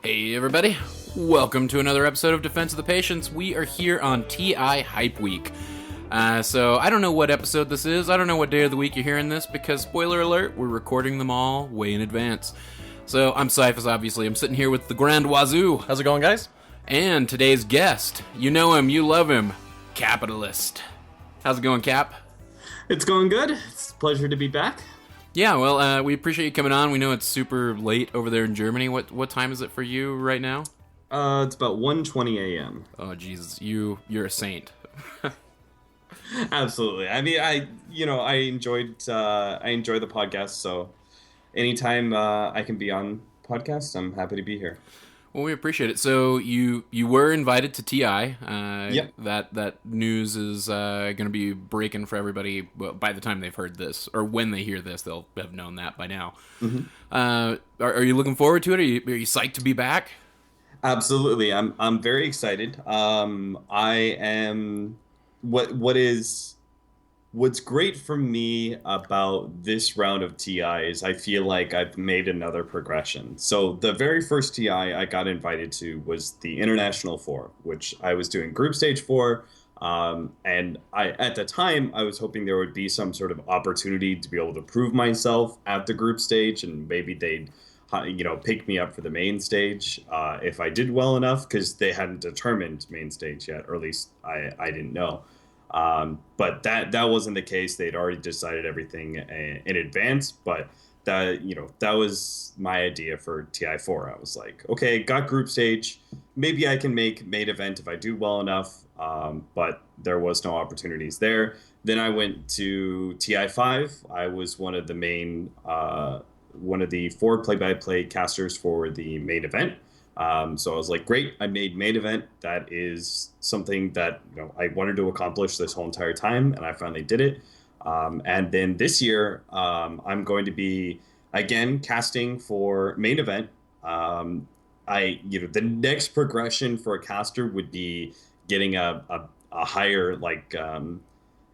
Hey everybody, welcome to another episode of Defense of the Patients. We are here on TI Hype Week. So I don't know what episode this is, I don't know what day of the week you're hearing this, because spoiler alert, we're recording them all way in advance. So I'm Cyphus, obviously. I'm sitting here with the Grand Wazoo. How's it going, guys? And today's guest, you know him, you love him, Capitalist. How's it going, Cap? It's going good. It's a pleasure to be back. Yeah, well, we appreciate you coming on. We know it's super late over there in Germany. What time is it for you right now? It's about 1:20 a.m. Oh, Jesus, you're a saint. Absolutely. I mean, I enjoy the podcast, so anytime I can be on podcasts, I'm happy to be here. Well, we appreciate it. So you were invited to TI. Yep. That news is going to be breaking for everybody by the time they've heard this, or when they hear this, they'll have known that by now. Mm-hmm. Are you looking forward to it? Are you psyched to be back? Absolutely. I'm very excited. I am. What's great for me about this round of TI is I feel like I've made another progression. So the very first TI I got invited to was the International 4, which I was doing group stage for. And at the time, I was hoping there would be some sort of opportunity to be able to prove myself at the group stage, and maybe they'd pick me up for the main stage if I did well enough, because they hadn't determined main stage yet, or at least I didn't know. But that wasn't the case. They'd already decided everything in advance, but that was my idea for TI4. I was like, okay, got group stage. Maybe I can make main event if I do well enough. But there was no opportunities there. Then I went to TI5. I was one of the 4 play-by-play casters for the main event. So I was like, great, I made main event. That is something that I wanted to accomplish this whole entire time, and I finally did it. And then this year, I'm going to be, again, casting for main event. The next progression for a caster would be getting a higher,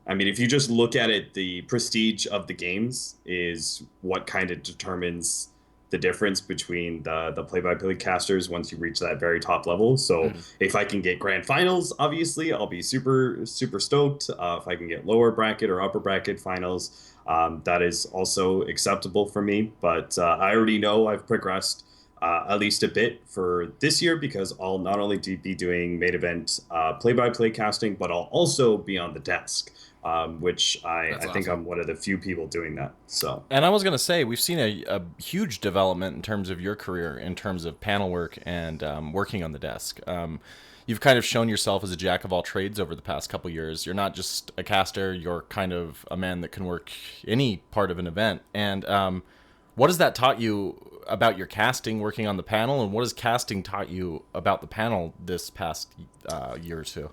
if you just look at it, the prestige of the games is what kind of determines the difference between the play-by-play casters once you reach that very top level. So if I can get grand finals, obviously I'll be super, super stoked. If I can get lower bracket or upper bracket finals, that is also acceptable for me. But I already know I've progressed at least a bit for this year, because I'll not only be doing main event play-by-play casting, but I'll also be on the desk. Which I think I'm one of the few people doing that. So, and I was going to say, we've seen a huge development in terms of your career, in terms of panel work and working on the desk. You've kind of shown yourself as a jack of all trades over the past couple years. You're not just a caster, you're kind of a man that can work any part of an event. And what has that taught you about your casting, working on the panel, and what has casting taught you about the panel this past year or two?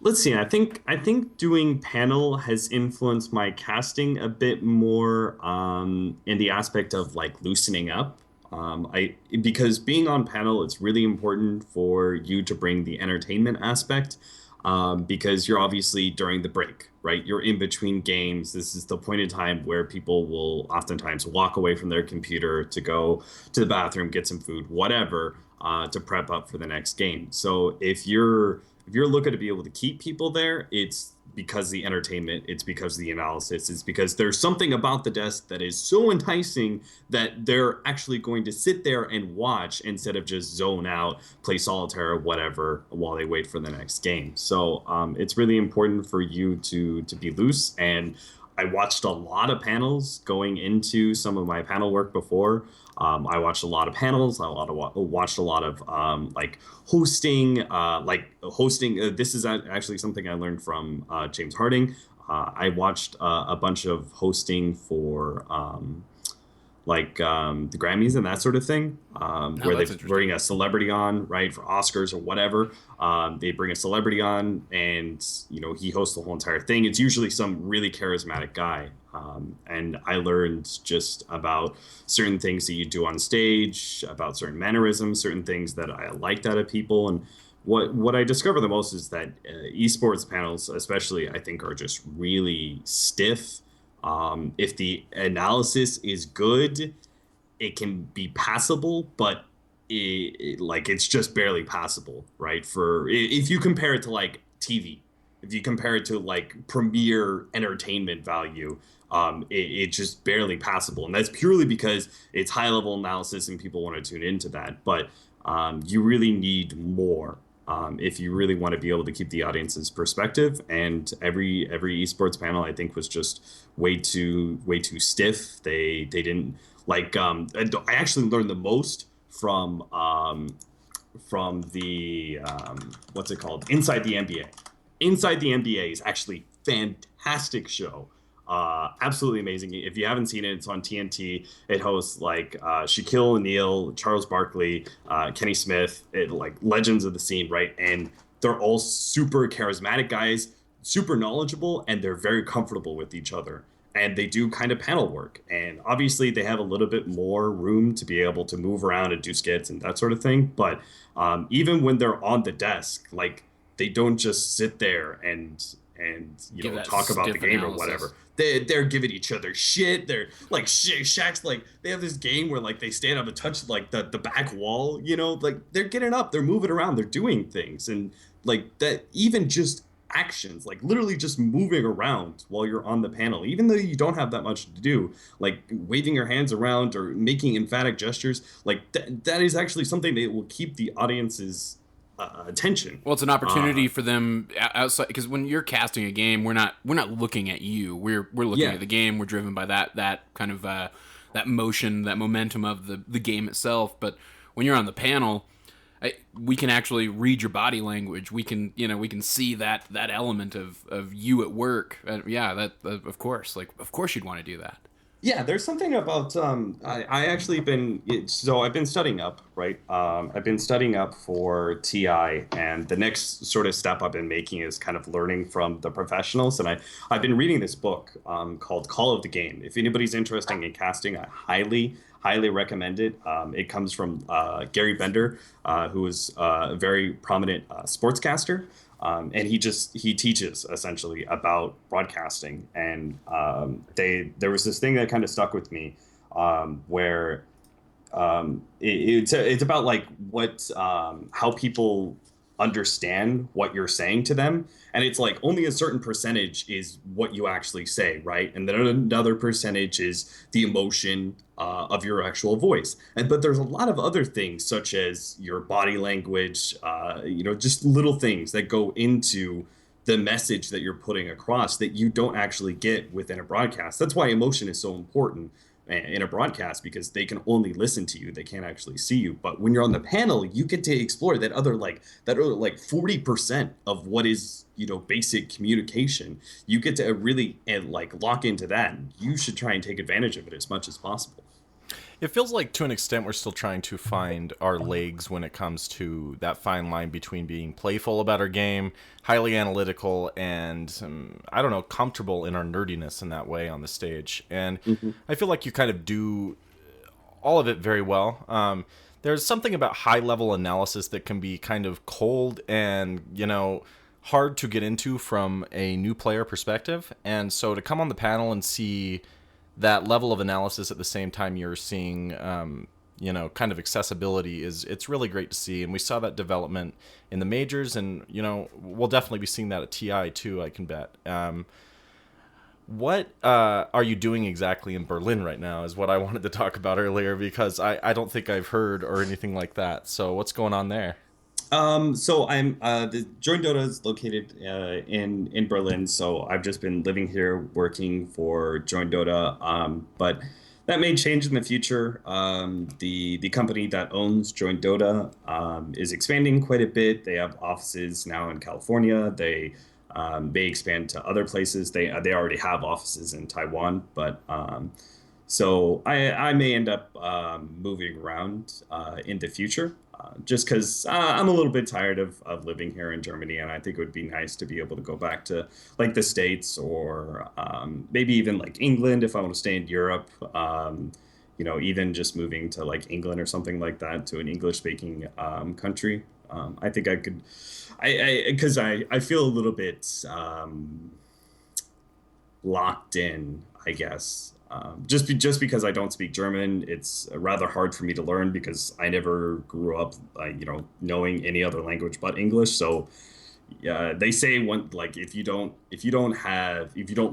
Let's see. I think doing panel has influenced my casting a bit more in the aspect of loosening up. Because being on panel, it's really important for you to bring the entertainment aspect, because you're obviously during the break, right? You're in between games. This is the point in time where people will oftentimes walk away from their computer to go to the bathroom, get some food, whatever, to prep up for the next game. So if you're looking to be able to keep people there, it's because the entertainment, it's because the analysis, it's because there's something about the desk that is so enticing that they're actually going to sit there and watch instead of just zone out, play solitaire or whatever while they wait for the next game. So it's really important for you to be loose. And I watched a lot of panels going into some of my panel work before. I watched a lot of panels. Watched a lot of hosting. This is actually something I learned from James Harding. I watched a bunch of hosting for the Grammys and that sort of thing, where they bring a celebrity on, right, for Oscars or whatever. They bring a celebrity on, and he hosts the whole entire thing. It's usually some really charismatic guy, and I learned just about certain things that you do on stage, about certain mannerisms, certain things that I liked out of people. And what I discover the most is that esports panels, especially, I think, are just really stiff. If the analysis is good, it can be passable, but like it's just barely passable, right? For if you compare it to like TV, if you compare it to like premier entertainment value, it's just barely passable, and that's purely because it's high level analysis and people want to tune into that. But you really need more if you really want to be able to keep the audience's perspective. And every esports panel, I think, was just way too stiff. They didn't like. I actually learned the most from the what's it called, Inside the NBA. Inside the NBA is actually fantastic show. Absolutely amazing. If you haven't seen it, it's on TNT. It hosts like Shaquille O'Neal, Charles Barkley, Kenny Smith, like legends of the scene, right? And they're all super charismatic guys, super knowledgeable, and they're very comfortable with each other. And they do kind of panel work. And obviously they have a little bit more room to be able to move around and do skits and that sort of thing. But even when they're on the desk, like they don't just sit there and you know, talk about the game or whatever. They're giving each other shit. They're like Shaq's like, they have this game where like they stand up and touch like the back wall, you know, like they're getting up, they're moving around, they're doing things. And like that, even just actions, like literally just moving around while you're on the panel, even though you don't have that much to do, like waving your hands around or making emphatic gestures, like that is actually something that will keep the audience's attention. Well, it's an opportunity for them outside, because when you're casting a game, we're not looking at you. We're looking at the game. We're driven by that kind of that motion, that momentum of the game itself. But when you're on the panel, we can actually read your body language. We can see that element of you at work. Of course you'd want to do that. Yeah, there's something about I've been studying up, right? I've been studying up for TI, and the next sort of step I've been making is kind of learning from the professionals. And I've been reading this book called Call of the Game. If anybody's interested in casting, I highly recommend it. It comes from Gary Bender, who is a very prominent sportscaster. And he teaches essentially about broadcasting. And there was this thing that kind of stuck with me where it's about like how people understand what you're saying to them. And it's like only a certain percentage is what you actually say, right? And then another percentage is the emotion of your actual voice. But there's a lot of other things, such as your body language, just little things that go into the message that you're putting across that you don't actually get within a broadcast. That's why emotion is so important in a broadcast, because they can only listen to you, they can't actually see you. But when you're on the panel, you get to explore that other 40% of what is, basic communication. You get to really lock into that. You should try and take advantage of it as much as possible. It feels like, to an extent, we're still trying to find our legs when it comes to that fine line between being playful about our game, highly analytical, and, comfortable in our nerdiness in that way on the stage. And I feel like you kind of do all of it very well. There's something about high-level analysis that can be kind of cold and, hard to get into from a new player perspective. And so to come on the panel and see that level of analysis at the same time you're seeing, kind of accessibility, it's really great to see. And we saw that development in the majors, and, we'll definitely be seeing that at TI too, I can bet. What are you doing exactly in Berlin right now is what I wanted to talk about earlier, because I don't think I've heard or anything like that. So what's going on there? So I'm the Join Dota is located in Berlin. So I've just been living here, working for Join Dota. But that may change in the future. The company that owns Join Dota is expanding quite a bit. They have offices now in California. They may expand to other places. They already have offices in Taiwan, but so I may end up moving around in the future. Just because I'm a little bit tired of living here in Germany, and I think it would be nice to be able to go back to like the States, or maybe even like England if I want to stay in Europe. Even just moving to like England or something like that, to an English-speaking country. I think I could, because I feel a little bit locked in, I guess, Just because I don't speak German, it's rather hard for me to learn because I never grew up, knowing any other language but English. So yeah, they say if you don't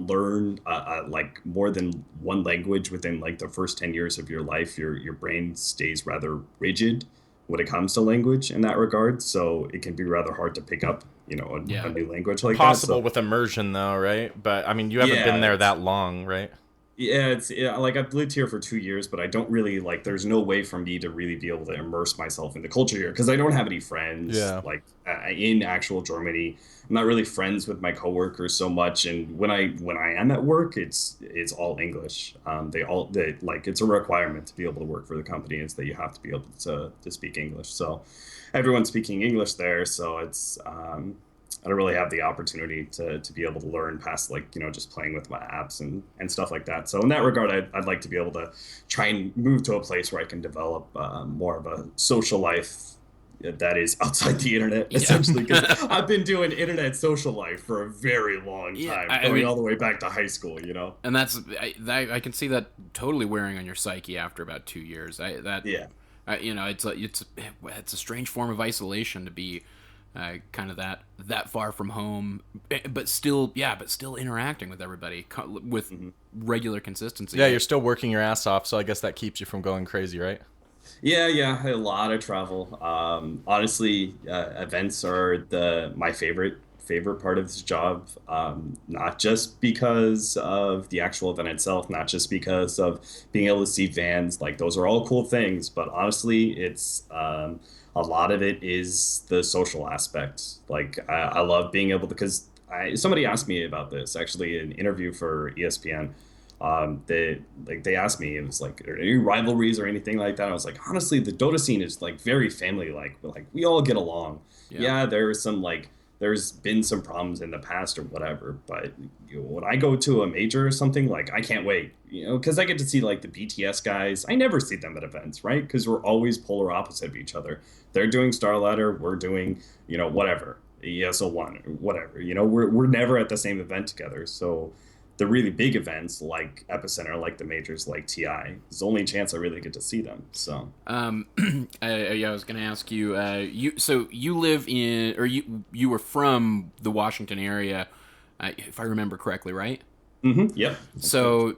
learn like more than one language within like the first 10 years of your life, your brain stays rather rigid when it comes to language in that regard. So it can be rather hard to pick up, a new language like Possible that. with immersion though, right? But I mean, you haven't been there that long, right? Yeah, like I've lived here for 2 years, but I don't really there's no way for me to really be able to immerse myself in the culture here because I don't have any friends in actual Germany. I'm not really friends with my coworkers so much, and when I am at work, it's all English. It's a requirement to be able to work for the company is that you have to be able to speak English. So everyone's speaking English there, so it's I don't really have the opportunity to be able to learn past just playing with my apps and stuff like that. So in that regard, I'd like to be able to try and move to a place where I can develop more of a social life that is outside the internet, essentially. Because I've been doing internet social life for a very long time, going all the way back to high school, And I can see that totally wearing on your psyche after about 2 years. It's a strange form of isolation to be kind of that far from home, but still interacting with everybody with regular consistency. Yeah, you're still working your ass off, so I guess that keeps you from going crazy, right? Yeah, a lot of travel. Honestly, events are my favorite part of this job. Not just because of the actual event itself, not just because of being able to see fans. Like those are all cool things, but honestly, it's a lot of it is the social aspect. Like I love being able to, because somebody asked me about this actually in an interview for ESPN. They asked me, it was like, are there any rivalries or anything like that? I was like, honestly, the Dota scene is like very family like we all get along. Yeah, there's been some problems in the past or whatever, but when I go to a major or something, like I can't wait, because I get to see like the BTS guys. I never see them at events, right? Because we're always polar opposite of each other. They're doing Star Ladder, we're doing whatever, ESL1 or whatever. We're never at the same event together. So the really big events like Epicenter, like the majors, like TI, is the only chance I really get to see them. So, I was going to ask you, you live in, or you were from the Washington area, if I remember correctly, right? Mm-hmm. Yep. So,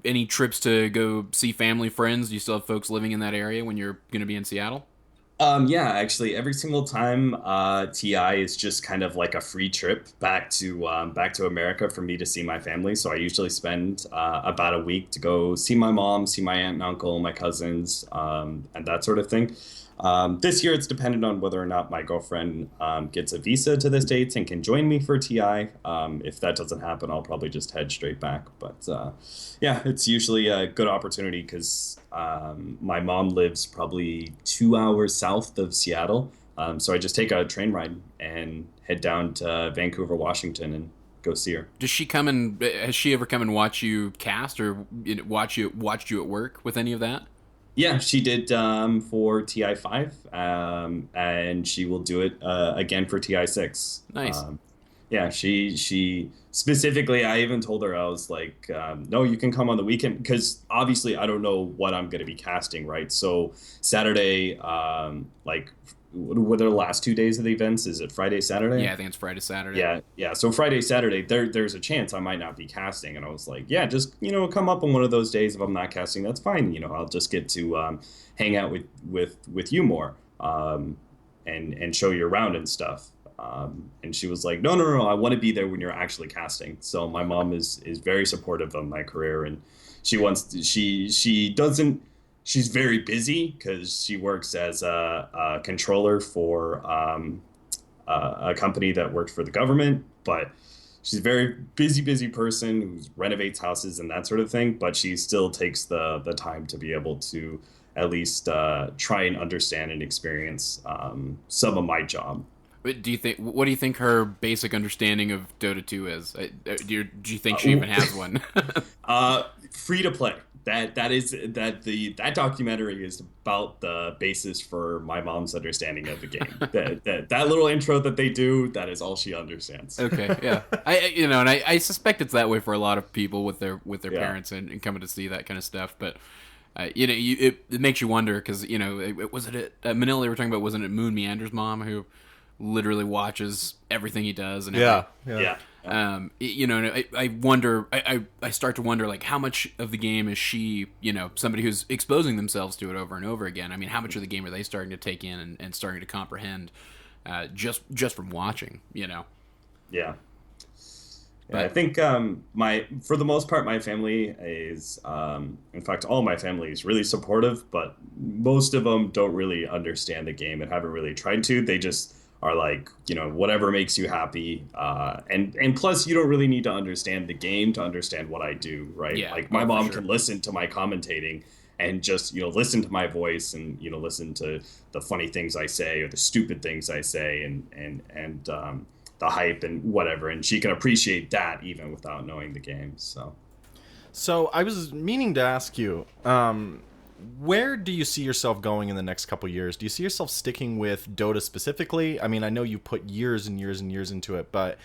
any trips to go see family, friends? Do you still have folks living in that area when you're going to be in Seattle? Yeah, actually, every single time TI is just kind of like a free trip back to America for me to see my family. So I usually spend about a week to go see my mom, see my aunt and uncle, my cousins, and that sort of thing. This year, it's dependent on whether or not my girlfriend gets a visa to the States and can join me for TI. If that doesn't happen, I'll probably just head straight back. But yeah, it's usually a good opportunity because my mom lives probably 2 hours south of Seattle. So I just take a train ride and head down to Vancouver, Washington, and go see her. Has she ever come and watch you cast or watched you at work with any of that? Yeah, she did for TI5, and she will do it again for TI6. Nice. Yeah, she specifically, I even told her, I was like, no, you can come on the weekend, because obviously I don't know what I'm going to be casting, right? So Saturday, what are the last 2 days of the events? Is it Friday, Saturday? Yeah, I think it's Friday, Saturday. Yeah. So Friday, Saturday, there's a chance I might not be casting, and I was like, yeah, just come up on one of those days. If I'm not casting, that's fine. I'll just get to hang out with you more, and show you around and stuff. And she was like, no, I want to be there when you're actually casting. So my mom is very supportive of my career, and she's very busy because she works as a controller for a company that worked for the government, but she's a very busy person who renovates houses and that sort of thing, but she still takes the time to be able to at least try and understand and experience some of my job. What do you think her basic understanding of Dota 2 is? Do you think she even has one? Free to play. that documentary is about the basis for my mom's understanding of the game. that little intro that they do, that is all she understands. Okay, yeah. I suspect it's that way for a lot of people with their parents and coming to see that kind of stuff. But it makes you wonder because was it Manila they were talking about? Wasn't it Moon Meander's mom who literally watches everything he does? And yeah. I wonder. I start to wonder, like, how much of the game is she, somebody who's exposing themselves to it over and over again. I mean, how much of the game are they starting to take in and starting to comprehend just from watching? Yeah. I think for the most part, my family is, in fact, all my family is really supportive, but most of them don't really understand the game and haven't really tried to. They just are like, whatever makes you happy. And plus, you don't really need to understand the game to understand what I do, right? Yeah, like my mom can listen to my commentating and just, listen to my voice and, listen to the funny things I say or the stupid things I say and the hype and whatever. And she can appreciate that even without knowing the game. So I was meaning to ask you, where do you see yourself going in the next couple years? Do you see yourself sticking with Dota specifically? I mean, I know you put years and years and years into it, but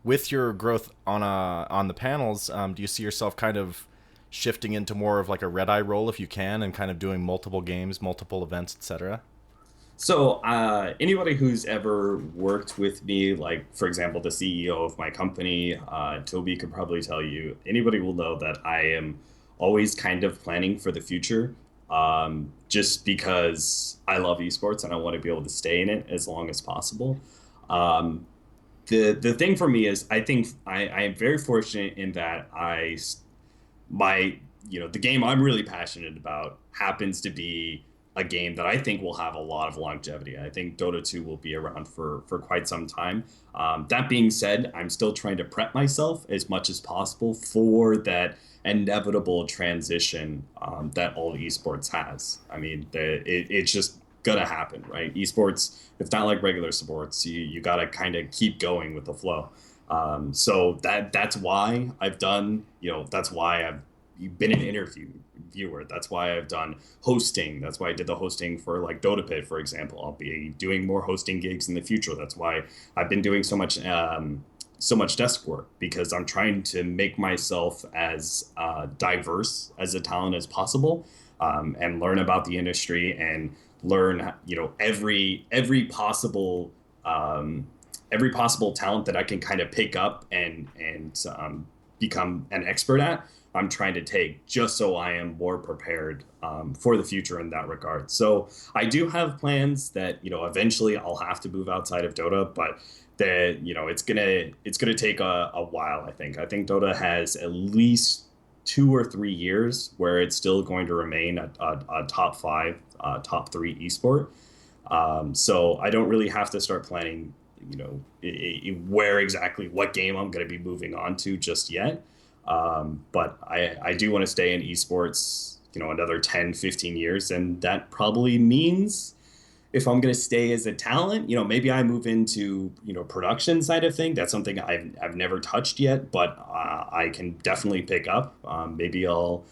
with your growth on the panels, do you see yourself kind of shifting into more of like a red eye role if you can, and kind of doing multiple games, multiple events, etc.? So anybody who's ever worked with me, like, for example, the CEO of my company, Toby, could probably tell you, anybody will know that I am always kind of planning for the future, just because I love esports and I want to be able to stay in it as long as possible. The thing for me is, I think I am very fortunate in that the game I'm really passionate about happens to be a game that I think will have a lot of longevity. I think Dota 2 will be around for quite some time. That being said, I'm still trying to prep myself as much as possible for that inevitable transition that all esports has. I mean, it's just gonna happen, right? Esports, it's not like regular sports. You gotta kind of keep going with the flow. So that's why I've done, that's why I've been an interviewer. That's why I've done hosting. That's why I did the hosting for like Dota Pit, for example. I'll be doing more hosting gigs in the future. That's why I've been doing so much desk work, because I'm trying to make myself as diverse as a talent as possible, and learn about the industry and learn, every possible talent that I can kind of pick up and become an expert at. I'm trying to take, just so I am more prepared for the future in that regard. So I do have plans that, eventually I'll have to move outside of Dota, but it's gonna take a while. I think Dota has at least 2 or 3 years where it's still going to remain a top 5, top 3 esport. So I don't really have to start planning, what game I'm going to be moving on to just yet. But I do want to stay in esports, another 10, 15 years. And that probably means if I'm going to stay as a talent, maybe I move into, production side of thing. That's something I've never touched yet, but I can definitely pick up. Maybe I'll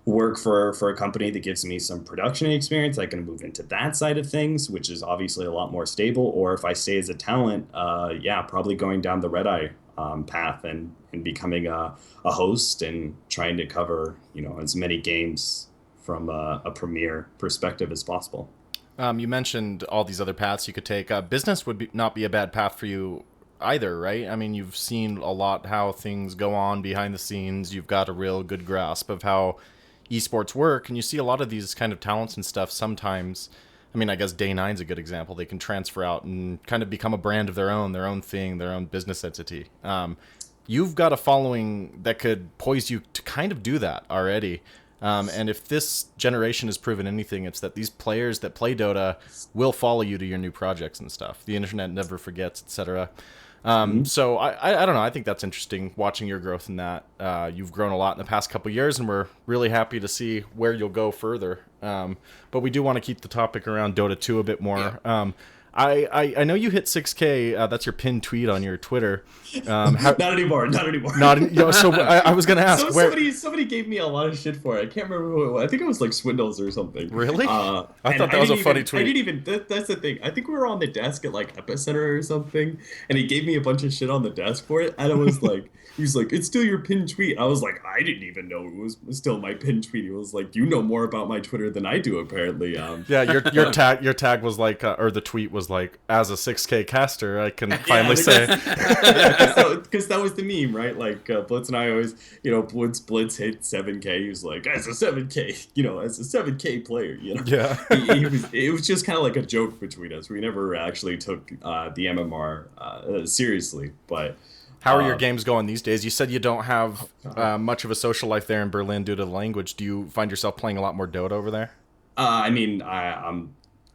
work for a company that gives me some production experience. I can move into that side of things, which is obviously a lot more stable. Or if I stay as a talent, probably going down the red eye path and becoming a host and trying to cover, as many games from a premier perspective as possible. You mentioned all these other paths you could take. Business would not be a bad path for you either, right? I mean, you've seen a lot how things go on behind the scenes. You've got a real good grasp of how esports work, and you see a lot of these kind of talents and stuff sometimes. I mean, I guess Day 9's a good example. They can transfer out and kind of become a brand of their own thing, their own business entity. You've got a following that could poise you to kind of do that already. And if this generation has proven anything, it's that these players that play Dota will follow you to your new projects and stuff. The internet never forgets, etc. So I don't know. I think that's interesting, watching your growth in that. You've grown a lot in the past couple of years, and we're really happy to see where you'll go further. But we do want to keep the topic around Dota 2 a bit more. Yeah. I know you hit 6K. That's your pinned tweet on your Twitter. Not anymore. So I was gonna ask. Somebody gave me a lot of shit for it. I can't remember who it was. I think it was like Swindles or something. Really? I thought that was a funny tweet. I didn't even. That's the thing. I think we were on the desk at like Epicenter or something, and he gave me a bunch of shit on the desk for it, and I was like. He's like, it's still your pinned tweet. I was like, I didn't even know it was still my pinned tweet. He was like, you know more about my Twitter than I do, apparently. Yeah, your tag was like, or the tweet was like, as a 6K caster, I can finally say. Because that was the meme, right? Like, Blitz and I always, Blitz hit 7K. He was like, as a 7K, as a 7K player, Yeah. It was just kind of like a joke between us. We never actually took the MMR seriously, but... How are your games going these days? You said you don't have much of a social life there in Berlin due to the language. Do you find yourself playing a lot more Dota over there? I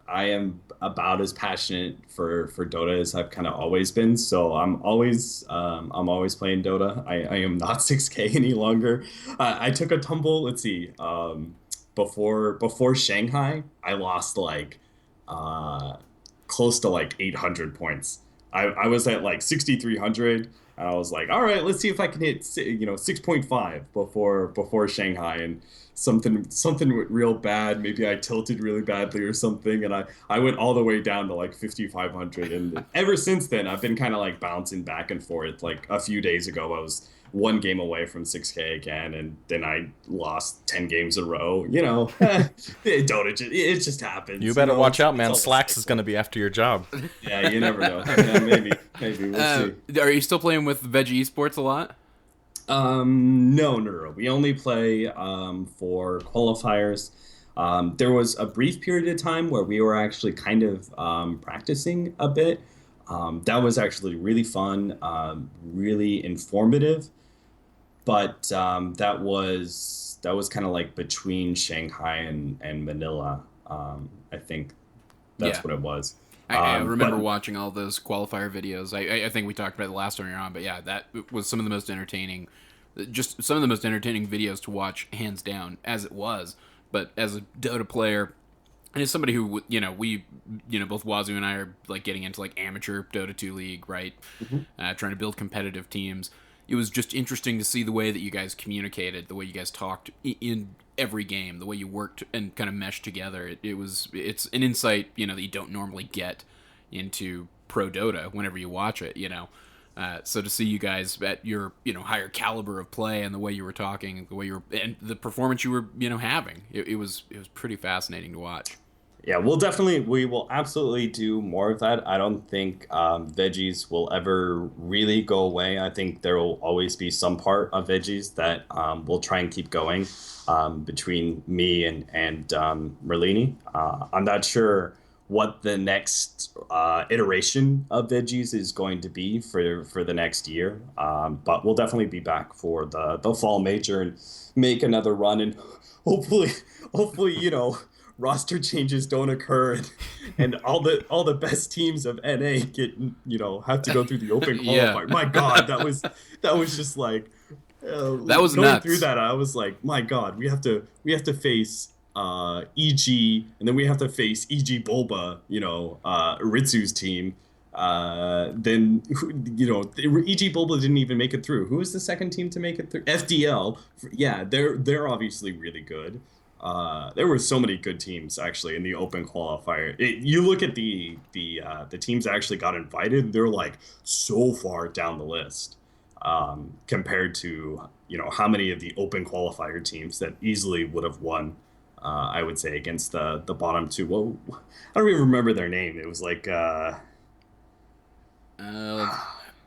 am about as passionate for Dota as I've kind of always been. So I'm always playing Dota. I am not 6K any longer. I took a tumble. Let's see. Before Shanghai, I lost like close to like 800 points. I was at like 6,300. And I was like, all right, let's see if I can hit 6.5 before Shanghai, and something went real bad. Maybe I tilted really badly or something, and I went all the way down to like 5,500. And ever since then, I've been kind of like bouncing back and forth. Like a few days ago, I was one game away from 6K again, and then I lost 10 games in a row. Dota, it just happens. You better watch out, man. Slacks is going to be after your job. Yeah, you never know. Yeah, maybe we'll see. Are you still playing with Veggie Esports a lot? No. We only play for qualifiers. There was a brief period of time where we were actually kind of practicing a bit. That was actually really fun, really informative. But that was kind of like between Shanghai and Manila. I think that's what it was. I remember watching all those qualifier videos. I think we talked about it the last time you were on, but yeah, that was some of the most entertaining videos to watch, hands down, as it was. But as a Dota player, and as somebody who, both Wazoo and I are like getting into like amateur Dota 2 League, right? Mm-hmm. Trying to build competitive teams. It was just interesting to see the way that you guys communicated, the way you guys talked in every game, the way you worked and kind of meshed together. It's an insight, that you don't normally get into pro Dota whenever you watch it, So to see you guys at your, higher caliber of play and the way you were talking, and the performance you were, having, it was pretty fascinating to watch. Yeah, we will absolutely do more of that. I don't think veggies will ever really go away. I think there will always be some part of veggies that we'll try and keep going between me and Merlini. I'm not sure what the next iteration of veggies is going to be for the next year, but we'll definitely be back for the fall major and make another run, and hopefully roster changes don't occur, and all the best teams of NA get have to go through the open qualifier. My God, that was just like that was going nuts. Through that, I was like, my God, we have to face EG, and then we have to face EG Bulba, Ritsu's team. Then EG Bulba didn't even make it through. Who was the second team to make it through? FDL. Yeah, they're obviously really good. There were so many good teams actually in the open qualifier. You look at the teams that actually got invited; they're like so far down the list compared to how many of the open qualifier teams that easily would have won. I would say against the bottom two. Well, I don't even remember their name. It was like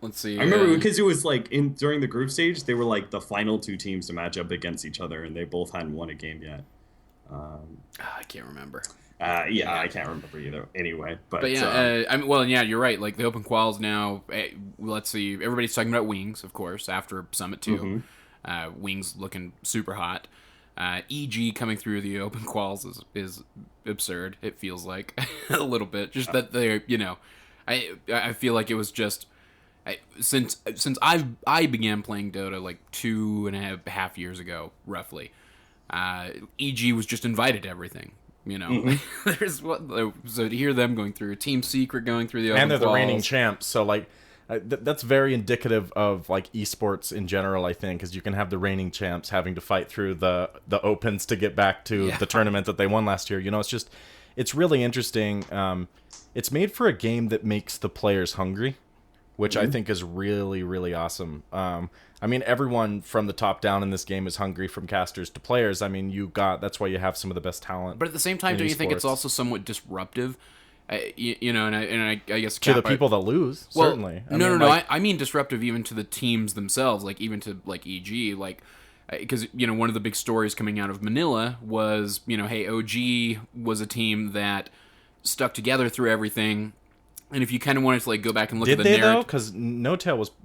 let's see. I remember because it was like during the group stage, they were like the final two teams to match up against each other, and they both hadn't won a game yet. I can't remember. I can't remember either. Anyway, but yeah, you're right. Like the open quals now. Let's see. Everybody's talking about Wings, of course, after Summit 2. Mm-hmm. Wings looking super hot. EG coming through the open quals is absurd. It feels like a little bit. Just that they're I feel like it was just since I began playing Dota like 2.5 years ago, roughly. EG was just invited to everything. You know, Mm-hmm. there's what so to hear them going through Team Secret going through the open And they're the quals. reigning champs, so like that's very indicative of like esports in general, I think, because you can have the reigning champs having to fight through the opens to get back to the tournament that they won last year. You know, it's really interesting. It's made for a game that makes the players hungry, which I think is really, really awesome. I mean, everyone from the top down in this game is hungry, from casters to players. I mean, that's why you have some of the best talent. But at the same time, in don't you think it's esports. also somewhat disruptive? You know, and I guess To the people that lose, certainly. No. I mean disruptive even to the teams themselves, like even to like EG, like because you know one of the big stories coming out of Manila was hey, OG was a team that stuck together through everything, and if you kind of wanted to like go back and look Did at the they though? narrative, Because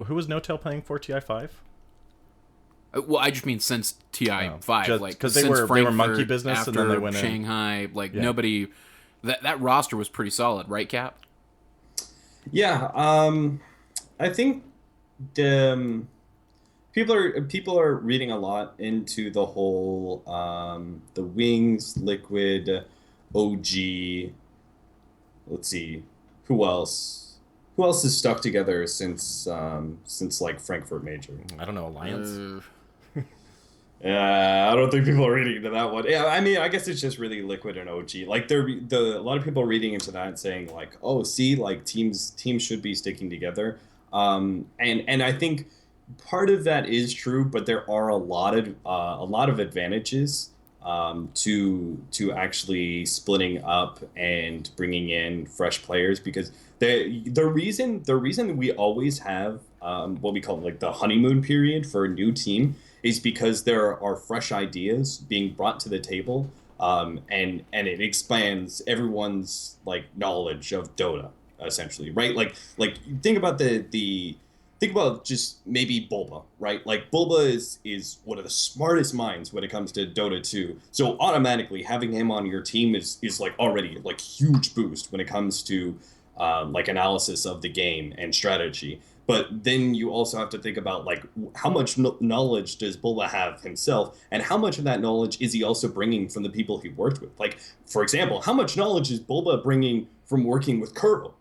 who was No-Tail playing for TI5? well, I just mean since TI5, just like 'cause they since were Frankfurt, monkey business after and then they went in. Shanghai, like nobody. That roster was pretty solid, right, Cap? Yeah, I think the people are reading a lot into the whole the Wings, Liquid, OG. Let's see, who else? Who else is stuck together since like Frankfurt Major? I don't know, Alliance. Yeah, I don't think people are reading into that one. Yeah, I mean, I guess it's just really Liquid and OG. Like a lot of people are reading into that and saying like, oh, see, like teams should be sticking together. And I think part of that is true, but there are a lot of advantages to actually splitting up and bringing in fresh players, because the reason we always have what we call like the honeymoon period for a new team is because there are fresh ideas being brought to the table, and it expands everyone's like knowledge of Dota, essentially, right? Like think about think about just maybe Bulba, right? Like Bulba is one of the smartest minds when it comes to Dota 2. So automatically having him on your team is like already like huge boost when it comes to like analysis of the game and strategy. But then you also have to think about like how much knowledge does Bulba have himself, and how much of that knowledge is he also bringing from the people he worked with? Like, for example, how much knowledge is Bulba bringing from working with Kuro?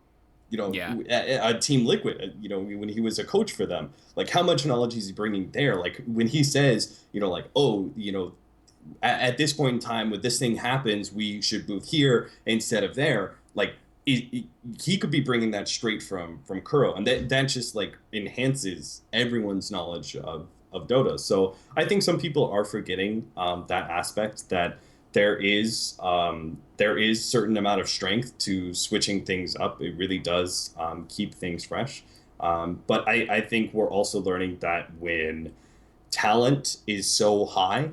At Team Liquid, when he was a coach for them, like how much knowledge is he bringing there? Like when he says, like, oh, at this point in time, when this thing happens, we should move here instead of there. Like he could be bringing that straight from Kuro, and that just like enhances everyone's knowledge of Dota. So I think some people are forgetting that aspect, that there is certain amount of strength to switching things up. It really does keep things fresh. But I think we're also learning that when talent is so high,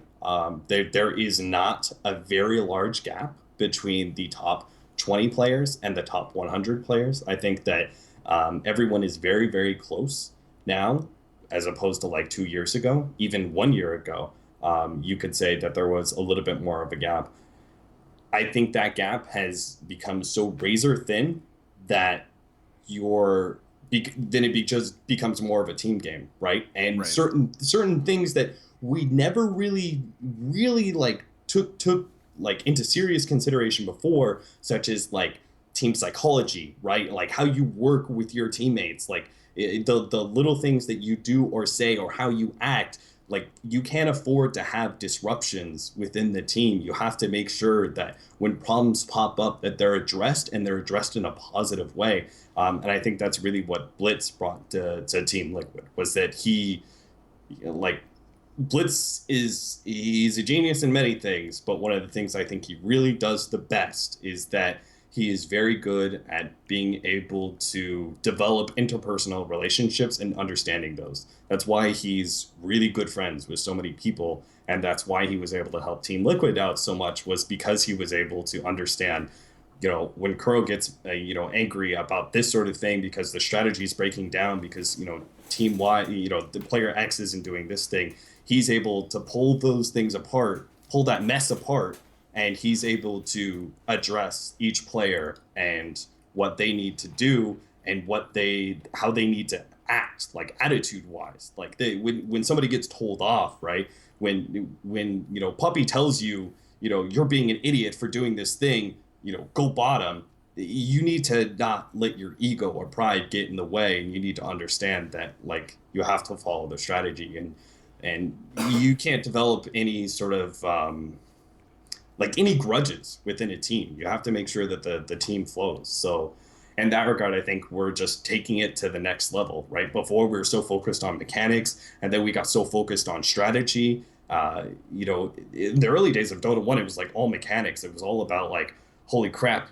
there is not a very large gap between the top 20 players and the top 100 players. I think that everyone is very, very close now, as opposed to like 2 years ago, even 1 year ago. You could say that there was a little bit more of a gap. I think that gap has become so razor thin that then it just becomes more of a team game, right? And Right. certain things that we never really like took like into serious consideration before, such as like team psychology, right? Like how you work with your teammates, like the little things that you do or say or how you act. Like you can't afford to have disruptions within the team. You have to make sure that when problems pop up, that they're addressed, and they're addressed in a positive way. And I think that's really what Blitz brought to Team Liquid, was that Blitz he's a genius in many things, but one of the things I think he really does the best is that he is very good at being able to develop interpersonal relationships and understanding those. That's why he's really good friends with so many people, and that's why he was able to help Team Liquid out so much, was because he was able to understand, when Kuro gets, angry about this sort of thing because the strategy is breaking down because, Team Y, the player X isn't doing this thing, he's able to pull those things apart, pull that mess apart, and he's able to address each player and what they need to do and how they need to act, like attitude wise. Like when somebody gets told off, right? When Puppy tells you, you're being an idiot for doing this thing, go bottom. You need to not let your ego or pride get in the way, and you need to understand that like you have to follow the strategy, and you can't develop any sort of like any grudges within a team. You have to make sure that the team flows. So in that regard, I think we're just taking it to the next level, right? Before we were so focused on mechanics, and then we got so focused on strategy. In the early days of Dota 1, it was like all mechanics. It was all about like, holy crap,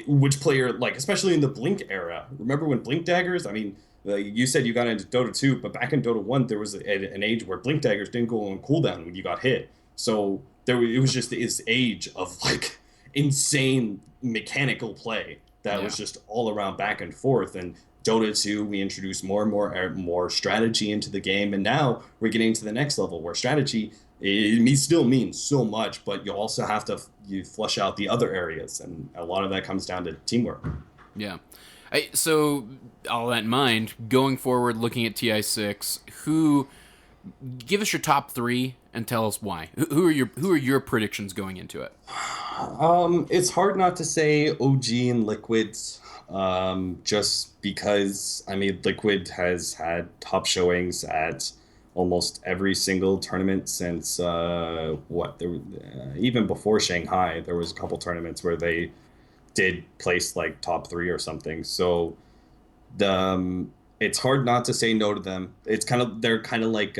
which player, like, especially in the Blink era. Remember when Blink daggers? I mean, you said you got into Dota 2, but back in Dota 1, there was an age where Blink daggers didn't go on cooldown when you got hit. So it was just this age of like insane mechanical play that was just all around back and forth. And Dota 2, we introduced more and more strategy into the game, and now we're getting to the next level where strategy still means so much, but you also have to flush out the other areas, and a lot of that comes down to teamwork. Yeah. So all that in mind, going forward, looking at TI6, give us your top 3 and tell us why. Who are your predictions going into it? It's hard not to say OG and Liquid, just because, I mean, Liquid has had top showings at almost every single tournament since, even before Shanghai, there was a couple tournaments where they did place like top 3 or something. So it's hard not to say no to them. They're kind of like,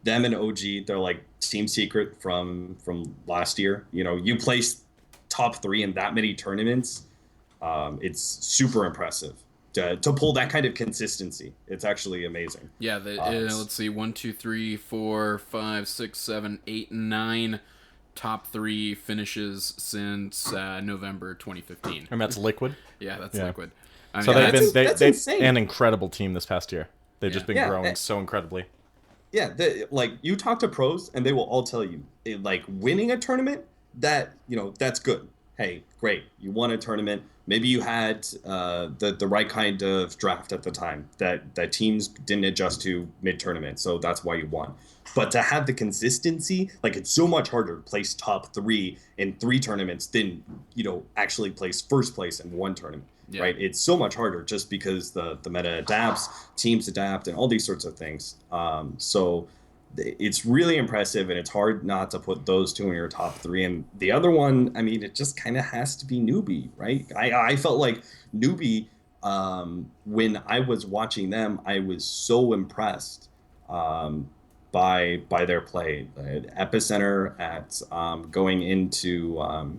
them and OG, they're like team secret from last year. You place top 3 in that many tournaments. It's super impressive to pull that kind of consistency. It's actually amazing. Yeah. Let's see, 1, 2, 3, 4, 5, 6, 7, 8, 9 top 3 finishes since November 2015. And that's Liquid. Yeah, that's Liquid. I mean, so they've insane. an incredible team this past year. They've just been growing so incredibly. Yeah, like you talk to pros and they will all tell you, like winning a tournament, that that's good. Hey, great, you won a tournament. Maybe you had the right kind of draft at the time that teams didn't adjust to mid-tournament, so that's why you won. But to have the consistency, like it's so much harder to place top 3 in 3 tournaments than actually place first place in 1 tournament. Yeah. Right, it's so much harder just because the meta adapts, teams adapt, and all these sorts of things. So it's really impressive, and it's hard not to put those 2 in your top 3. And the other one, I mean, it just kind of has to be Newbie, right? I felt like Newbie, when I was watching them, I was so impressed by their play. Epicenter at going into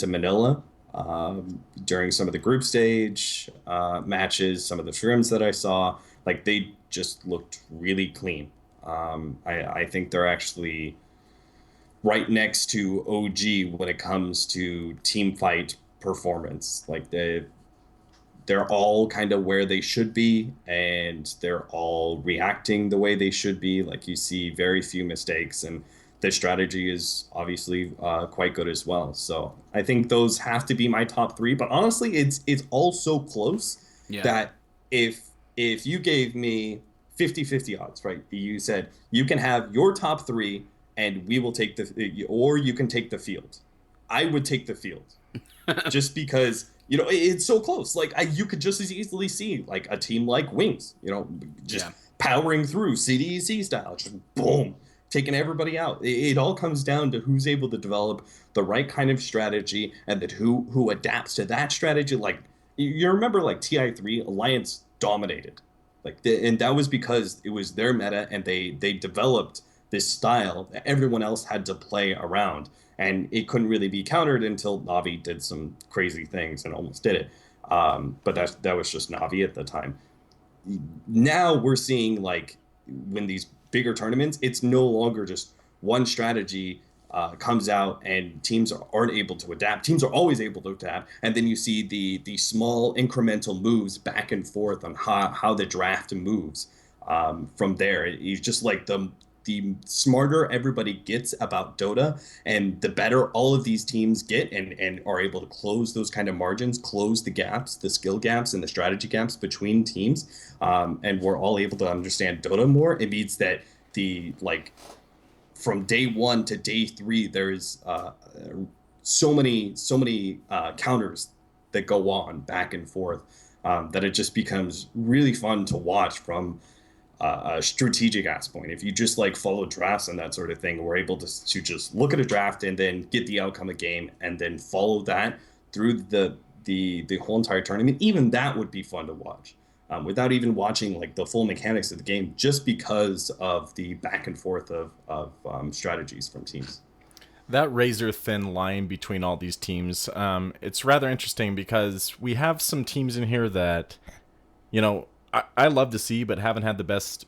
Manila. During some of the group stage matches, some of the scrims that I saw, like they just looked really clean. I think they're actually right next to OG when it comes to team fight performance. Like they're all kind of where they should be, and they're all reacting the way they should be. Like you see very few mistakes, and the strategy is obviously quite good as well. So I think those have to be my top 3. But honestly, it's all so close that if you gave me 50-50 odds, right? You said you can have your top 3 and we will take or you can take the field. I would take the field just because, it's so close. Like you could just as easily see like a team like Wings, powering through CDEC style, just boom, taking everybody out. It all comes down to who's able to develop the right kind of strategy, and that who adapts to that strategy. Like you remember, like TI3 Alliance dominated, and that was because it was their meta, and they developed this style that everyone else had to play around, and it couldn't really be countered until Navi did some crazy things and almost did it. But that was just Navi at the time. Now we're seeing like when these bigger tournaments, it's no longer just one strategy comes out and teams aren't able to adapt. Teams are always able to adapt, and then you see the small incremental moves back and forth on how the draft moves from there. It's just like the smarter everybody gets about Dota, and the better all of these teams get and are able to close those kind of margins, close the gaps, the skill gaps and the strategy gaps between teams, and we're all able to understand Dota more. It means that the from day 1 to day 3, there's so many counters that go on back and forth, that it just becomes really fun to watch from a strategic aspect. If you just like follow drafts and that sort of thing, we're able to just look at a draft and then get the outcome of game and then follow that through the whole entire tournament. Even that would be fun to watch, without even watching like the full mechanics of the game, just because of the back and forth of strategies from teams. That razor thin line between all these teams, it's rather interesting because we have some teams in here that, I love to see, but haven't had the best,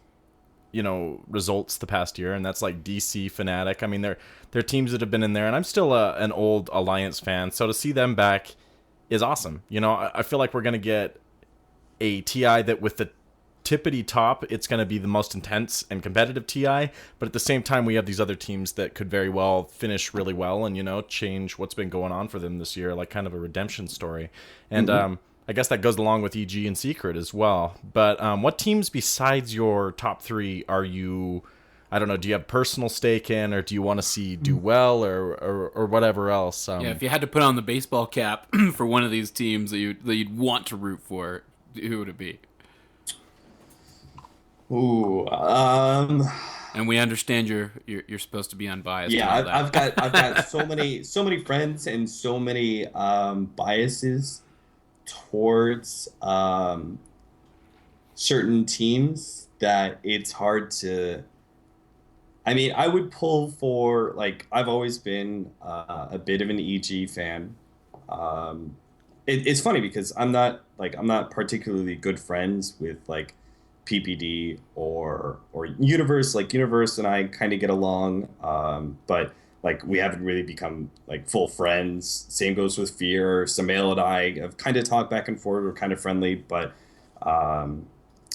results the past year, and that's like DC, Fnatic. I mean, they're teams that have been in there, and I'm still an old Alliance fan, so to see them back is awesome. I feel like we're going to get a TI that with the tippity top, it's going to be the most intense and competitive TI, but at the same time, we have these other teams that could very well finish really well and, change what's been going on for them this year, like kind of a redemption story. And, I guess that goes along with EG and Secret as well. But what teams besides your top 3 are you, I don't know, do you have personal stake in, or do you want to see do well, or whatever else? If you had to put on the baseball cap for one of these teams that you'd want to root for, who would it be? Ooh, and we understand you're supposed to be unbiased. Yeah, I've got so many friends and so many biases towards certain teams that it's hard to. I mean, I would pull for, like, I've always been a bit of an EG fan. It's funny because I'm not particularly good friends with like PPD or Universe. Like Universe and I kind of get along, but like we haven't really become like full friends. Same goes with Fear. Samael and I have kind of talked back and forth. We're kind of friendly, but and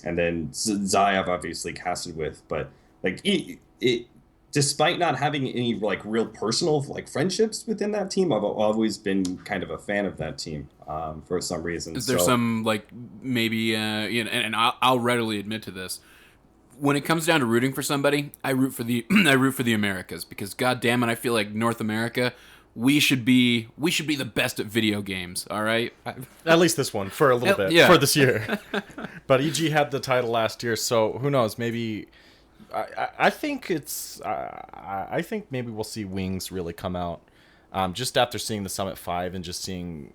then Zai I've obviously casted with, but like it despite not having any like real personal like friendships within that team, I've always been kind of a fan of that team for some reason. Is there some like maybe and I'll readily admit to this. When it comes down to rooting for somebody, I root for the Americas, because God damn it, I feel like North America, we should be the best at video games. All right, at least this one for a little bit for this year. But EG had the title last year, so who knows? Maybe I think I think maybe we'll see Wings really come out just after seeing the Summit 5 and just seeing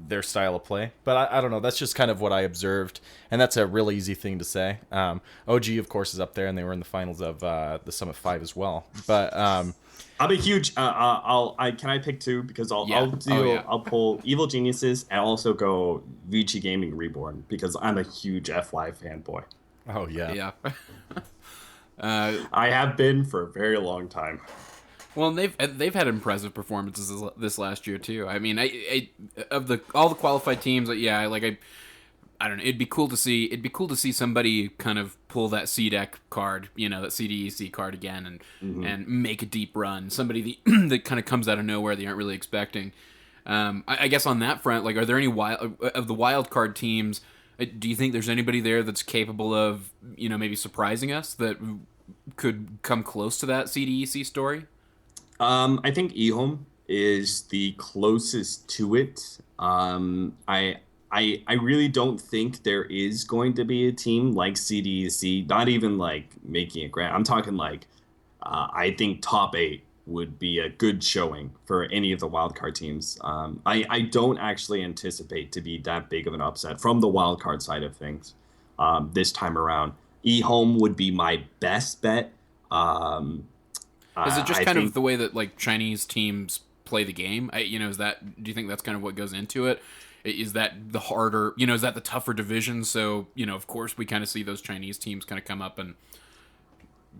their style of play. But I don't know. That's just kind of what I observed, and that's a real easy thing to say. OG, of course, is up there, and they were in the finals of the Summit 5 as well. But I'm a huge. Can I pick 2 because I'll pull Evil Geniuses and also go Vici Gaming Reborn because I'm a huge FY fanboy. Oh yeah. I have been for a very long time. Well, they've had impressive performances this last year too. I mean, of all the qualified teams, I don't know. It'd be cool to see somebody kind of pull that C-Deck card, that CDEC card again, and make a deep run. Somebody that kind of comes out of nowhere they aren't really expecting. I guess on that front, like, are there any of the wild card teams? Do you think there's anybody there that's capable of, maybe surprising us that could come close to that CDEC story? I think eHome is the closest to it. I really don't think there is going to be a team like CDEC, not even like making it grand. I'm talking like, I think top 8 would be a good showing for any of the wildcard teams. I don't actually anticipate to be that big of an upset from the wildcard side of things this time around. eHome would be my best bet. Is it just kind of the way that like Chinese teams play the game? Do you think that's kind of what goes into it? Is that the harder, is that the tougher division? So, of course we kind of see those Chinese teams kind of come up and...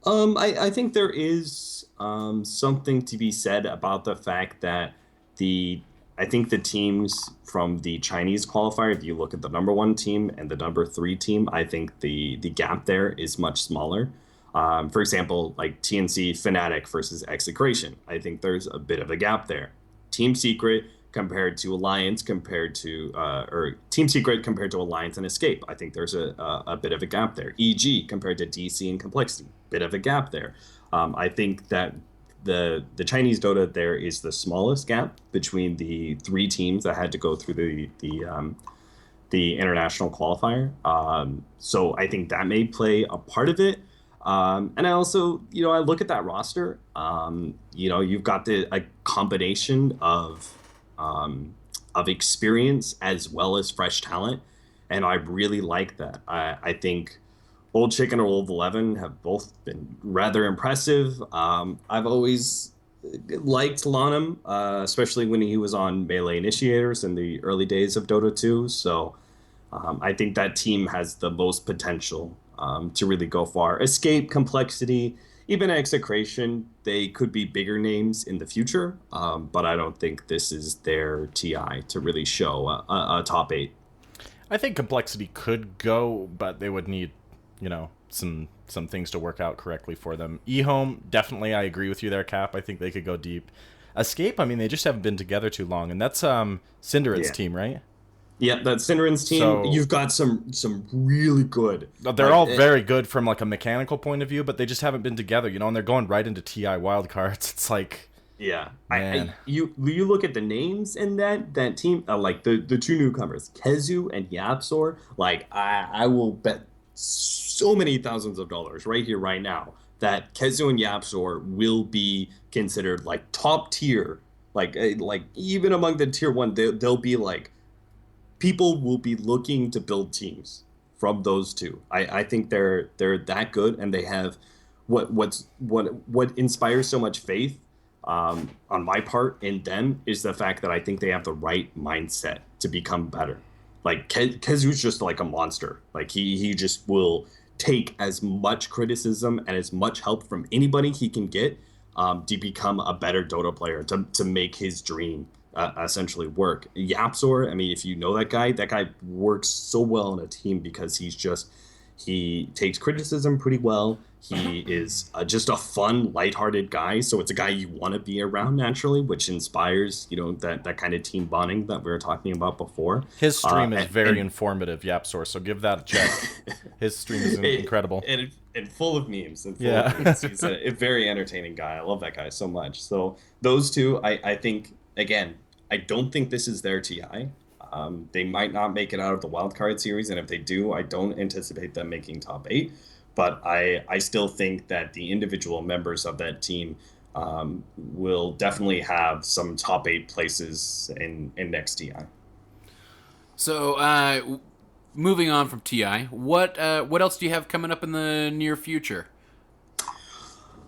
I think there is something to be said about the fact that I think the teams from the Chinese qualifier, if you look at the number 1 team and the number 3 team, I think the gap there is much smaller. For example, like TNC Fnatic versus Execration, I think there's a bit of a gap there. Team Secret compared to Alliance or Team Secret compared to Alliance and Escape, I think there's a bit of a gap there. EG compared to DC and Complexity, bit of a gap there. I think that the Chinese Dota there is the smallest gap between the three teams that had to go through the international qualifier. So I think that may play a part of it. And I also, I look at that roster. You've got a combination of experience as well as fresh talent, and I really like that. I think Old Chicken or Old 11 have both been rather impressive. I've always liked Lanham, especially when he was on Melee Initiators in the early days of Dota 2. So I think that team has the most potential to really go far. Escape, Complexity, even Execration, they could be bigger names in the future, but I don't think this is their TI to really show a top 8. I think Complexity could go, but they would need, some things to work out correctly for them. eHome, definitely, I agree with you there, Cap. I think they could go deep. Escape, I mean, they just haven't been together too long, and that's Cinderit's team, right? Yeah, that's Cinderit's team. So, you've got some really good. They're all very good from like a mechanical point of view, but they just haven't been together, and they're going right into TI wildcards. It's like, yeah, you look at the names in that team, like the two newcomers, Kezu and Yapsor. Like I will bet so many thousands of dollars right here, right now, that Kezu and Yapsor will be considered like top tier. Like even among the tier 1, they'll be like. People will be looking to build teams from those two. I think they're that good, and they have what inspires so much faith on my part in them is the fact that I think they have the right mindset to become better. Like Kezu's just like a monster. Like he just will take as much criticism and as much help from anybody he can get to become a better Dota player, to make his dream essentially work. Yapsor, I mean, if you know that guy works so well in a team because he takes criticism pretty well. He is just a fun, lighthearted guy, so it's a guy you want to be around naturally, which inspires, that kind of team bonding that we were talking about before. His stream is very informative, Yapsor, so give that a check. His stream is incredible. And full of memes. Of memes. He's a very entertaining guy. I love that guy so much. So those two, I think, again, I don't think this is their TI. They might not make it out of the wildcard series, and if they do, I don't anticipate them making top 8. But I still think that the individual members of that team will definitely have some top 8 places in next TI. So, moving on from TI, what else do you have coming up in the near future?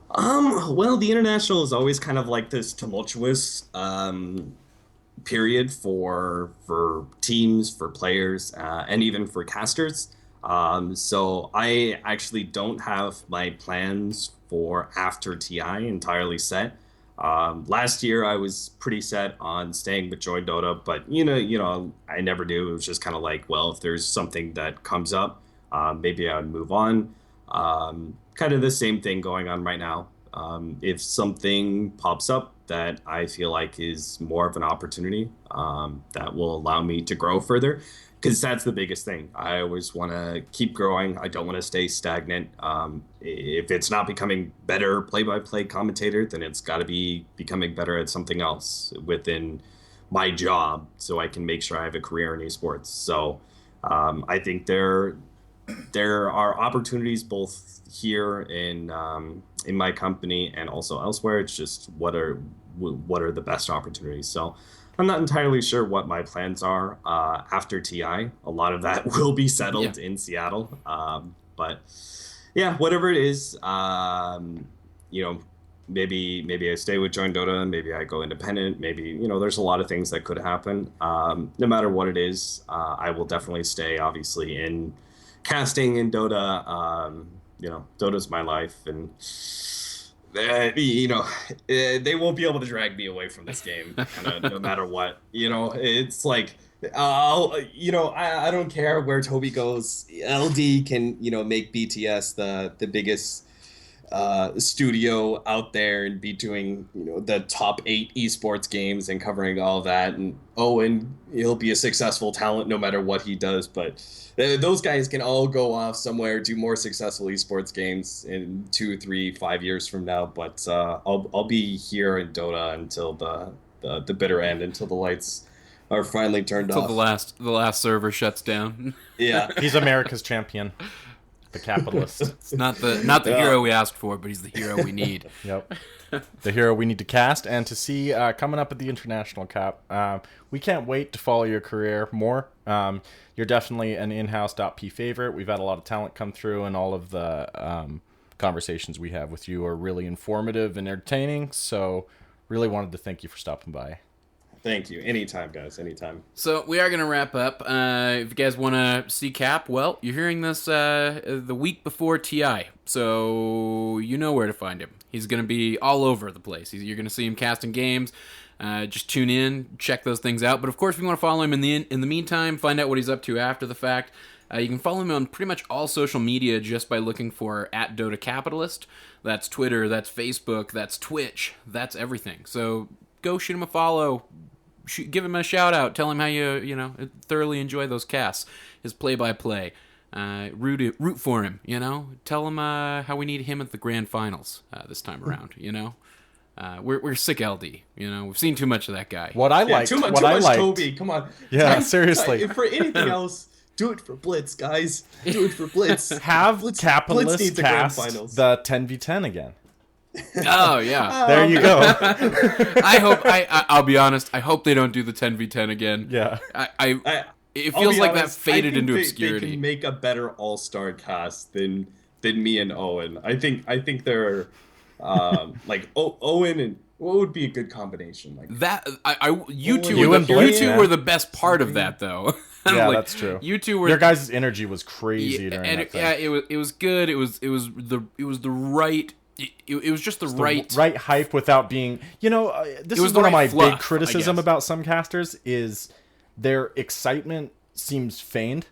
Well, the international is always kind of like this tumultuous period for teams, for players, and even for casters. So I actually don't have my plans for after TI entirely set. Last year I was pretty set on staying with Join Dota, but I never knew. It was just kind of like, well, if there's something that comes up, maybe I would move on. Kind of the same thing going on right now. If something pops up that I feel like is more of an opportunity that will allow me to grow further, because that's the biggest thing. I always want to keep growing. I don't want to stay stagnant. If it's not becoming better play-by-play commentator, then it's got to be becoming better at something else within my job, so I can make sure I have a career in esports. So I think there are opportunities both here in my company and also elsewhere. It's just what are the best opportunities. So I'm not entirely sure what my plans are after TI. A lot of that will be settled in Seattle. But yeah, whatever it is, maybe I stay with Join Dota, maybe I go independent, maybe, there's a lot of things that could happen. No matter what it is, I will definitely stay, obviously, in casting in Dota. Dota's my life, and they won't be able to drag me away from this game, kind of no matter what. It's like, I don't care where Toby goes. LD can, make BTS the biggest studio out there and be doing the top 8 esports games and covering all that. And Owen, he'll be a successful talent no matter what he does, but those guys can all go off somewhere, do more successful esports games in 2, 3, 5 years from now. But I'll be here in Dota until the bitter end, until the lights are finally turned off. Until the last server shuts down. Yeah. He's America's champion. The capitalist. It's not the hero we asked for, but he's the hero we need. Yep. The hero we need to cast and to see coming up at the International Cup. We can't wait to follow your career more. You're definitely an in-house .p favorite. We've had a lot of talent come through, and all of the conversations we have with you are really informative and entertaining. So really wanted to thank you for stopping by. Thank you. Anytime, guys. Anytime. So we are going to wrap up. If you guys want to see Cap, well, you're hearing this the week before TI, so you know where to find him. He's going to be all over the place. You're going to see him casting games. Just tune in, check those things out. But of course, if you want to follow him in the meantime, find out what he's up to after the fact. You can follow him on pretty much all social media just by looking for @DotaCapitalist. That's Twitter, that's Facebook, that's Twitch, that's everything. So go shoot him a follow. Give him a shout out. Tell him how you thoroughly enjoy those casts, his play-by-play. Root for him. Tell him how we need him at the grand finals this time around. We're sick LD. We've seen too much of that guy. What I liked, too much Kobe. Come on. Yeah, seriously. For anything else, do it for Blitz, guys. Do it for Blitz. Have Blitz Capitalist needs the grand cast finals. the 10v10 again. Oh yeah. There you go. I'll be honest. I hope they don't do the 10v10 again. Yeah. It feels like that faded into They obscurity. can make a better all-star cast than me and Owen. I think they're like Owen and what would be a good combination like that. You two You were and Blitz, were the best part of that though. Yeah, Like, that's true. You two were. Your guys' energy was crazy during and that thing. yeah, it was good. It was the right. It was just the right hype without being, this is the one of right my fluff, big criticism I guess. about some casters is their excitement seems feigned.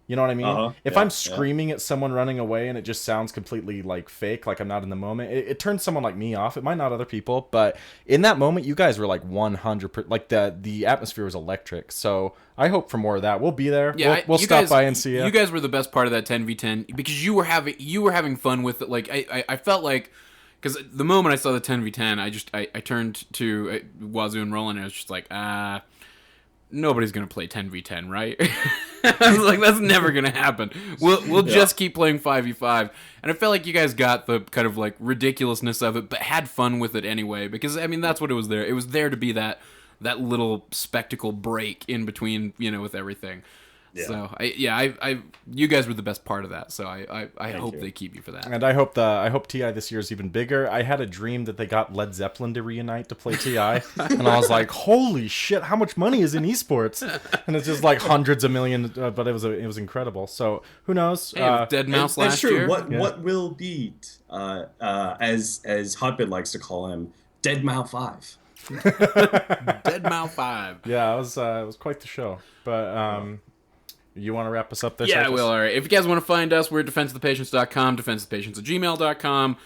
You know what I mean? If I'm screaming at someone running away and it just sounds completely like fake, like I'm not in the moment, it turns someone like me off. It might not other people, but in that moment, you guys were like 100%, like the atmosphere was electric. So I hope for more of that. We'll be there. Yeah, we'll stop by and see you. You guys were the best part of that 10v10 because you were having fun with it. Like I felt like, because the moment I saw the 10v10, I turned to Wazoo and Roland and I was just like, nobody's gonna play 10v10, right? I was like, that's never gonna happen. We'll just keep playing 5v5, and I felt like you guys got the kind of like ridiculousness of it, but had fun with it anyway. Because I mean, that's what it was there. It was there to be that little spectacle break in between, with everything. Yeah. So you guys were the best part of that. So I hope they keep you for that. And I hope TI this year is even bigger. I had a dream that they got Led Zeppelin to reunite to play TI, and I was like, holy shit, how much money is in esports? And it's just like hundreds of millions, but it was incredible. So who knows? Hey, Dead Mouse that's last true. year. What will beat as Hotbit likes to call him, Dead Mouse 5. Dead Mouse 5. Yeah, it was quite the show. But you want to wrap us up there? Yeah, Cyphus? I will. All right. If you guys want to find us, we're at defenseofthepatients.com, defenseofthepatients@gmail.com,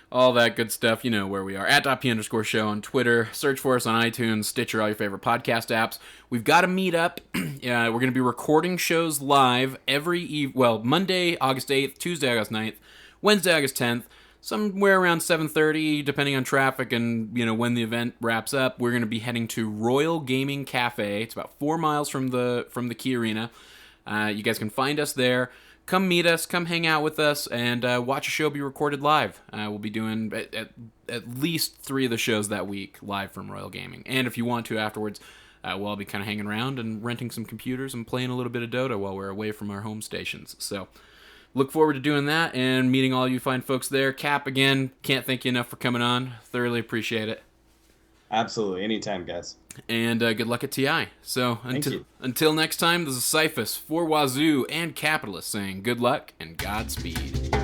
all that good stuff. You know where we are. @p_show on Twitter. Search for us on iTunes, Stitcher, all your favorite podcast apps. We've got a meetup. We're going to be recording shows live Monday, August 8th, Tuesday, August 9th, Wednesday, August 10th. Somewhere around 7:30, depending on traffic and when the event wraps up. We're going to be heading to Royal Gaming Cafe. It's about 4 miles from the Key Arena. You guys can find us there. Come meet us. Come hang out with us and watch a show be recorded live. We'll be doing at least 3 of the shows that week live from Royal Gaming. And if you want to afterwards, we'll all be kind of hanging around and renting some computers and playing a little bit of Dota while we're away from our home stations. So look forward to doing that and meeting all you fine folks there. Cap, again, can't thank you enough for coming on. Thoroughly appreciate it. Absolutely. Anytime, guys. And good luck at TI. So until next time, this is Cyphus for Wazoo and Capitalist saying good luck and Godspeed.